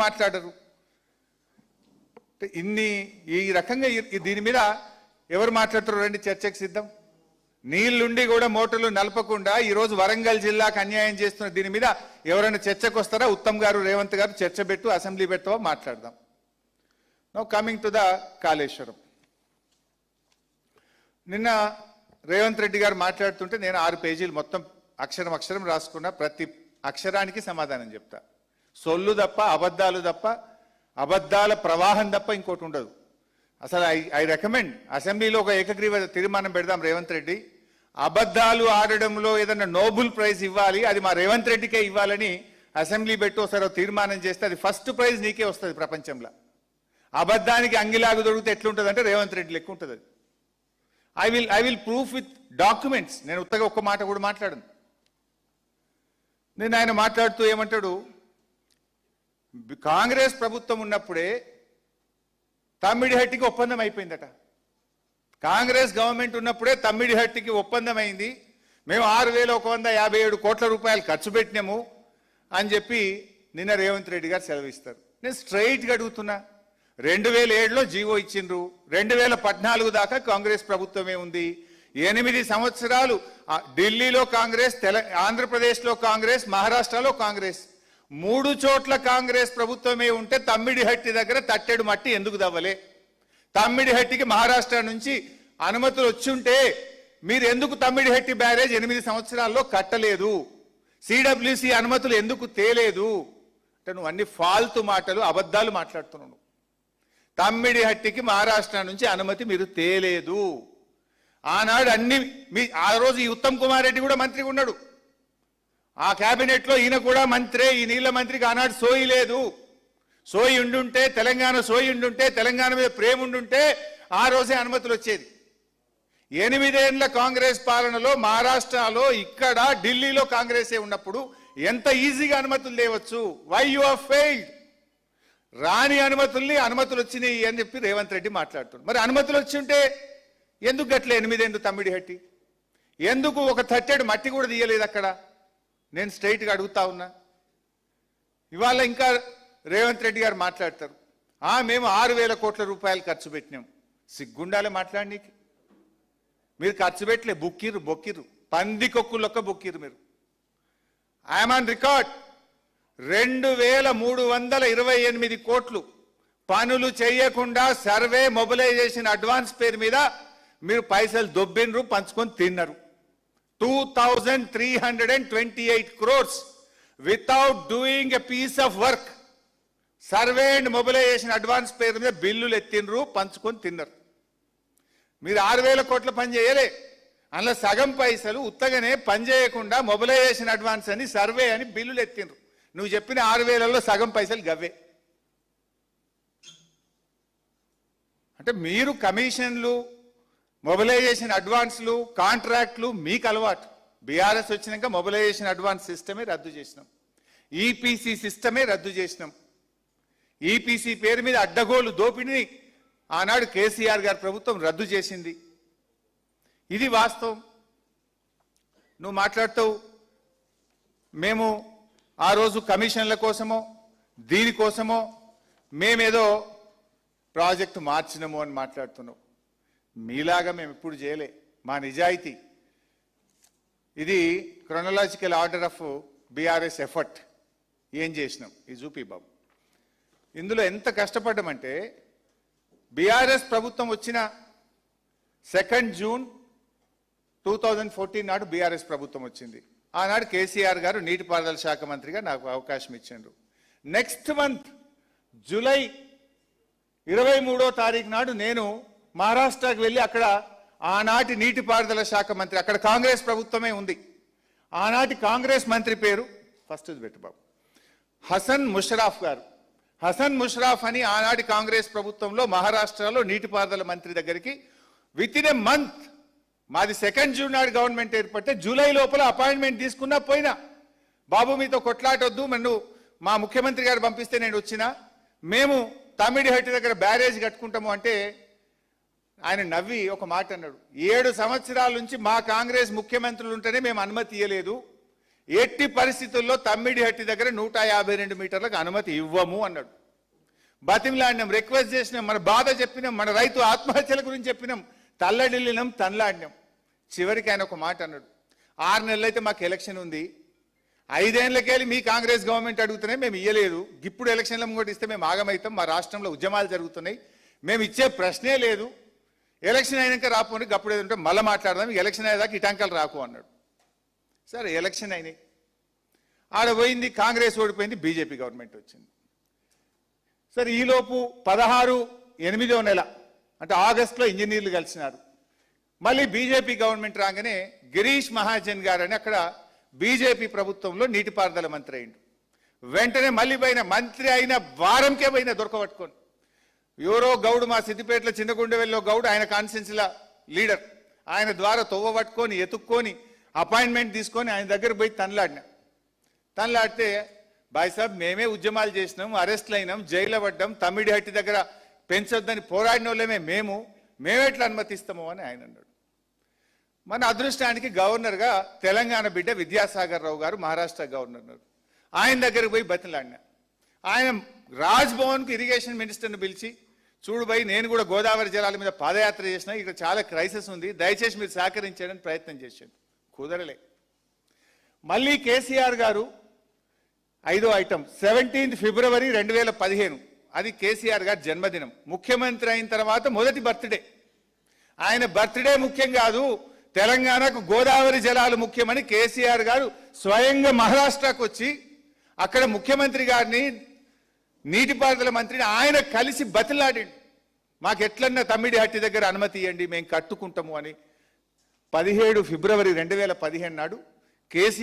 మాట్లాడరు. ఇన్ని ఈ రకంగా దీని మీద ఎవరు మాట్లాడతారు? రండి చర్చకు సిద్ధం. నీళ్లుండి కూడా మోటార్లు నలపకుండా ఈరోజు వరంగల్ జిల్లాకు అన్యాయం చేస్తున్న దీని మీద ఎవరైనా చర్చకు వస్తారా? ఉత్తమ్ గారు, రేవంత్ గారు చర్చ పెట్టు, అసెంబ్లీ పెట్టవో మాట్లాడదాం. Now coming to the Kaleshwaram. నిన్న రేవంత్ రెడ్డి గారు మాట్లాడుతుంటే నేను 6 పేజీలు మొత్తం అక్షరం అక్షరం రాసుకున్నా. ప్రతి అక్షరానికి సమాధానం చెప్తా. సొల్లు తప్ప, అబద్ధాలు తప్ప, అబద్ధాల ప్రవాహం తప్ప ఇంకోటి ఉండదు. అసలు ఐ రికమెండ్ అసెంబ్లీలో ఒక ఏకగ్రీవ తీర్మానం పెడదాం. రేవంత్ రెడ్డి అబద్ధాలు ఆడడంలో ఏదన్నా నోబెల్ ప్రైజ్ ఇవ్వాలి, అది మా రేవంత్ రెడ్డికే ఇవ్వాలని అసెంబ్లీ పెట్టి ఒకసారి తీర్మానం చేస్తే అది ఫస్ట్ ప్రైజ్ నీకే వస్తుంది ప్రపంచంలో. అబద్ధానికి అంగిలాగు దొరికితే ఎట్లుంటుంది అంటే రేవంత్ రెడ్డి లెక్క ఉంటుంది. అది I will proof with documents. నేను ఉత్తగా ఒక్క మాట కూడా మాట్లాడను. నేను ఆయన మాట్లాడుతూ ఏమంటాడు, కాంగ్రెస్ ప్రభుత్వం ఉన్నప్పుడే తమ్మిడిహట్టికి ఒప్పందం అయిపోయిందట. కాంగ్రెస్ గవర్నమెంట్ ఉన్నప్పుడే తమ్మిడిహట్టికి ఒప్పందం అయింది, మేము 6,157 కోట్ల రూపాయలు ఖర్చు పెట్టినాము అని చెప్పి నిన్న రేవంత్ రెడ్డి గారు సెలవిస్తారు. నేను స్ట్రైట్గా అడుగుతున్నా, 2007లో జీవో ఇచ్చిండ్రు, 2014 దాకా కాంగ్రెస్ ప్రభుత్వమే ఉంది. 8 సంవత్సరాలు ఢిల్లీలో కాంగ్రెస్, ఆంధ్రప్రదేశ్లో కాంగ్రెస్, మహారాష్ట్రలో కాంగ్రెస్, 3 చోట్ల కాంగ్రెస్ ప్రభుత్వమే ఉంటే తమ్మిడిహట్టి దగ్గర తట్టెడు మట్టి ఎందుకు దవ్వలే? తమ్మిడిహట్టికి మహారాష్ట్ర నుంచి అనుమతులు వచ్చి ఉంటే మీరు ఎందుకు తమ్మిడిహట్టి బ్యారేజ్ 8 సంవత్సరాల్లో కట్టలేదు? సిడబ్ల్యూసి అనుమతులు ఎందుకు తేలేదు? అంటే నువ్వు అన్ని ఫాల్తు మాటలు, అబద్ధాలు మాట్లాడుతున్నావు. తమ్మిడిహట్టికి మహారాష్ట్ర నుంచి అనుమతి మీరు తేలేదు. ఆనాడు ఆ రోజు ఈ ఉత్తమ్ కుమార్ రెడ్డి కూడా మంత్రిగా ఉన్నాడు. ఆ కేబినెట్ లో ఈయన కూడా మంత్రే. ఈ నీళ్ల మంత్రికి ఆనాడు సోయి లేదు. సోయి ఉండుంటే, తెలంగాణ సోయి ఉండుంటే, తెలంగాణ మీద ప్రేమ ఉండుంటే ఆ రోజే అనుమతులు వచ్చేది. 8 ఏళ్ల కాంగ్రెస్ పాలనలో మహారాష్ట్రలో, ఇక్కడ ఢిల్లీలో కాంగ్రెసే ఉన్నప్పుడు ఎంత ఈజీగా అనుమతులు తేవచ్చు? Why you have failed? రాని అనుమతులు వచ్చినాయి అని చెప్పి రేవంత్ రెడ్డి మాట్లాడుతున్నాడు. మరి అనుమతులు వచ్చి ఉంటే ఎందుకు గట్లే 8 ఏళ్ళు తమ్మిడిహట్టి? ఎందుకు ఒక తట్టెడు మట్టి కూడా తీయలేదు అక్కడ? నేను స్ట్రైట్గా అడుగుతా ఉన్నా. ఇవాళ ఇంకా రేవంత్ రెడ్డి గారు మాట్లాడతారు, మేము 6,000 కోట్ల రూపాయలు ఖర్చు పెట్టినాం. సిగ్గుండాలే మాట్లాడనీకి. మీరు ఖర్చు పెట్టలే, బొక్కిర్రు పందికొక్కులొక్క బొక్కిర్రు మీరు. I'm on record. 2,328 కోట్లు పనులు చేయకుండా సర్వే, మొబిలైజేషన్ అడ్వాన్స్ పేరు మీద మీరు పైసలు దొబ్బినరు, పంచుకొని తిన్నారు. 2,328 crores without doing a piece of work. Survey and mobilisation advance పేరు మీద బిల్లులు ఎత్తినరు, పంచుకొని తిన్నారు. మీరు 6,000 కోట్ల పని చేయలే. అందులో సగం పైసలు ఉత్తగానే పని చేయకుండా మొబిలైజేషన్ అడ్వాన్స్ అని, సర్వే అని బిల్లులు ఎత్తినరు. నువ్వు చెప్పిన 6,000లో సగం పైసలు గవ్వే. అంటే మీరు కమిషన్లు, మొబిలైజేషన్ అడ్వాన్స్లు, కాంట్రాక్ట్లు మీకు అలవాటు. బీఆర్ఎస్ వచ్చినాక మొబిలైజేషన్ అడ్వాన్స్ సిస్టమే రద్దు చేసినాం, ఈపీసీ సిస్టమే రద్దు చేసినాం. ఈపీసీ పేరు మీద అడ్డగోలు దోపిడిని ఆనాడు కేసీఆర్ గారి ప్రభుత్వం రద్దు చేసింది. ఇది వాస్తవం. నువ్వు మాట్లాడుతావు మేము ఆ రోజు కమిషన్ల కోసమో దీనికోసమో మేమేదో ప్రాజెక్టు మార్చినము అని మాట్లాడుతున్నావు. మీలాగా మేము ఎప్పుడు చేయలే. మా నిజాయితీ ఇది chronological order of BRS effort. ఏం చేసినాం ఇది చూపి బాబు. ఇందులో ఎంత కష్టపడ్డామంటే బీఆర్ఎస్ ప్రభుత్వం వచ్చిన 2 జూన్ 2014 నాడు బీఆర్ఎస్ ప్రభుత్వం వచ్చింది. ఆనాడు కేసీఆర్ గారు నీటిపారుదల శాఖ మంత్రిగా నాకు అవకాశం ఇచ్చిండ్రు. నెక్స్ట్ మంత్ జూలై 23వ తారీఖు నాడు నేను మహారాష్ట్రకి వెళ్ళి అక్కడ ఆనాటి నీటిపారుదల శాఖ మంత్రి, అక్కడ కాంగ్రెస్ ప్రభుత్వమే ఉంది, ఆనాటి కాంగ్రెస్ మంత్రి పేరు ఫస్ట్ పెట్టు బాబు, హసన్ ముషరాఫ్ గారు. హసన్ ముషరాఫ్ అని ఆనాటి కాంగ్రెస్ ప్రభుత్వంలో మహారాష్ట్రలో నీటిపారుదల మంత్రి దగ్గరికి విత్ ఇన్ ఏ మంత్, మాది 2 జూన్ నాడు గవర్నమెంట్ ఏర్పడితే జూలై లోపల అపాయింట్మెంట్ తీసుకున్నా పోయినా, బాబు మీతో కొట్లాటొద్దు, నన్ను మా ముఖ్యమంత్రి గారు పంపిస్తే నేను వచ్చినా, మేము తమ్మిడిహట్టి దగ్గర బ్యారేజ్ కట్టుకుంటాము అంటే ఆయన నవ్వి ఒక మాట అన్నాడు, 7 సంవత్సరాల నుంచి మా కాంగ్రెస్ ముఖ్యమంత్రులు ఉంటేనే మేము అనుమతి ఇవ్వలేదు, ఎట్టి పరిస్థితుల్లో తమ్మిడిహట్టి దగ్గర 152 మీటర్లకు అనుమతి ఇవ్వము అన్నాడు. బతిమలాడినాం, రిక్వెస్ట్ చేసినాం, మన బాధ చెప్పినాం, మన రైతు ఆత్మహత్యల గురించి చెప్పినాం, తల్లడిల్లినాం, తనలాడినాం. చివరికి ఆయన ఒక మాట అన్నాడు, 6 నెలలు అయితే మాకు ఎలక్షన్ ఉంది, 5 ఏళ్ళకెళ్ళి మీ కాంగ్రెస్ గవర్నమెంట్ అడుగుతున్నాయి, మేము ఇయ్యలేదు, ఇప్పుడు ఎలక్షన్ల ముంగటి ఇస్తే మేము ఆగమవుతాం, మా రాష్ట్రంలో ఉద్యమాలు జరుగుతున్నాయి, మేము ఇచ్చే ప్రశ్నే లేదు, ఎలక్షన్ అయినాక రాపోండి, గప్పుడు ఏదంటే మళ్ళీ మాట్లాడదాం, ఎలక్షన్ అయ్యేదాకా ఇటాంకాలు రాకు అన్నాడు. సరే ఎలక్షన్ అయినాయి, ఆడ పోయింది, కాంగ్రెస్ ఓడిపోయింది, బీజేపీ గవర్నమెంట్ వచ్చింది. సరే ఈలోపు 16/8 నెల అంటే ఆగస్టులో ఇంజనీర్లు కలిసినారు. మళ్ళీ బీజేపీ గవర్నమెంట్ రాగానే గిరీష్ మహాజన్ గారు అని అక్కడ బీజేపీ ప్రభుత్వంలో నీటిపారుదల మంత్రి అయిండు. వెంటనే మళ్ళీ పోయిన మంత్రి అయిన వారంకే పోయిన దొరకబట్టుకొని, ఎవరో గౌడు మా సిద్దిపేటలో చిన్నగుండెవెల్లో గౌడు, ఆయన కాన్స్టిట్యున్సీల లీడర్, ఆయన ద్వారా తొవ్వ పట్టుకొని ఎత్తుక్కొని అపాయింట్మెంట్ తీసుకొని ఆయన దగ్గర పోయి తనలాడితే, బాయ్ సాబ్ మేమే ఉద్యమాలు చేసినాం, అరెస్ట్లు అయినాం, జైల్లో పడ్డాం, తమ్మిడిహట్టి దగ్గర పెంచొద్దని పోరాడిన వాళ్ళమే మేమెట్లా అనుమతిస్తామో అని ఆయన అన్నాడు. మన అదృష్టానికి గవర్నర్గా తెలంగాణ బిడ్డ విద్యాసాగర్ రావు గారు మహారాష్ట్ర గవర్నర్, ఆయన దగ్గరకు పోయి బతిలాడినా. ఆయన రాజ్ భవన్కు ఇరిగేషన్ మినిస్టర్ని పిలిచి, చూడు భయ్ నేను కూడా గోదావరి జలాల మీద పాదయాత్ర చేసిన, ఇక్కడ చాలా క్రైసిస్ ఉంది, దయచేసి మీరు సహకరించడానికి ప్రయత్నం చేశాడు, కుదరలే. మళ్ళీ కేసీఆర్ గారు 5వ ఐటమ్ 17 ఫిబ్రవరి 2015, అది కేసీఆర్ గారి జన్మదినం, ముఖ్యమంత్రి అయిన తర్వాత మొదటి బర్త్డే. ఆయన బర్త్డే ముఖ్యం కాదు, తెలంగాణకు గోదావరి జలాలు ముఖ్యమని కేసీఆర్ గారు స్వయంగా మహారాష్ట్రకు వచ్చి అక్కడ ముఖ్యమంత్రి గారిని, నీటిపారుదల మంత్రిని ఆయన కలిసి బతిలాడిండు, మాకు ఎట్లన్నా తమ్మిడిహట్టి దగ్గర అనుమతి ఇవ్వండి, మేము కట్టుకుంటాము అని. 17 ఫిబ్రవరి 2015 నాడు కేసీఆర్